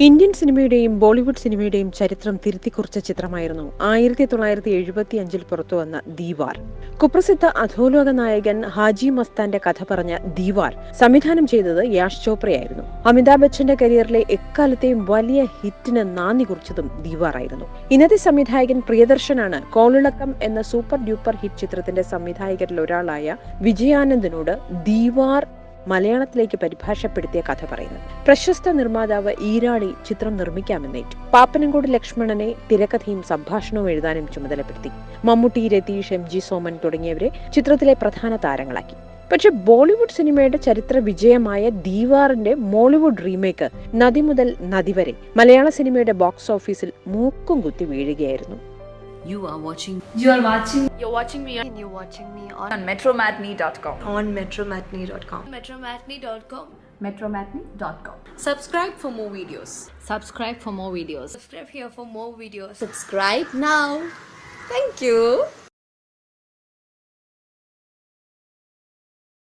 Indian സിനിമയുടെയും Bollywood സിനിമയുടെയും ചരിത്രം തിരുത്തിക്കുറിച്ച ചിത്രമായിരുന്നു 1975 പുറത്തുവന്ന ദീവാർ. കുപ്രസിദ്ധ അധോലോക നായകൻ ഹാജി മസ്താന്റെ കഥ പറഞ്ഞ ദീവാർ സംവിധാനം ചെയ്തത് യാഷ് ചോപ്രയായിരുന്നു. അമിതാഭ് ബച്ചന്റെ കരിയറിലെ എക്കാലത്തെയും വലിയ ഹിറ്റിന് നാന്ദി കുറിച്ചതും ദീവാർ ആയിരുന്നു. ഇന്നത്തെ സംവിധായകൻ പ്രിയദർശനാണ് കോളിളക്കം എന്ന സൂപ്പർ ഡ്യൂപ്പർ ഹിറ്റ് ചിത്രത്തിന്റെ സംവിധായകരിൽ ഒരാളായ വിജയാനന്ദനോട് ദീവാർ മലയാളത്തിലേക്ക് പരിഭാഷപ്പെടുത്തിയ കഥ പറയുന്നത്. പ്രശസ്ത നിർമ്മാതാവ് ഈരാളി ചിത്രം നിർമ്മിക്കാമെന്നേറ്റു. പാപ്പനംകോട് ലക്ഷ്മണനെ തിരക്കഥയും സംഭാഷണവും എഴുതാനും ചുമതലപ്പെടുത്തി. മമ്മൂട്ടി, രതീഷ്, MG സോമൻ തുടങ്ങിയവരെ ചിത്രത്തിലെ പ്രധാന താരങ്ങളാക്കി. പക്ഷെ ബോളിവുഡ് സിനിമയുടെ ചരിത്ര വിജയമായ ദീവാറിന്റെ മോളിവുഡ് റീമേക്ക് നദി മുതൽ നദി വരെ മലയാള സിനിമയുടെ ബോക്സ് ഓഫീസിൽ മൂക്കും കുത്തി വീഴുകയായിരുന്നു. You're watching me on metromatney.com. metromatney.com. Subscribe for more videos. Subscribe for more videos. Subscribe here for more videos. Subscribe now. Thank you.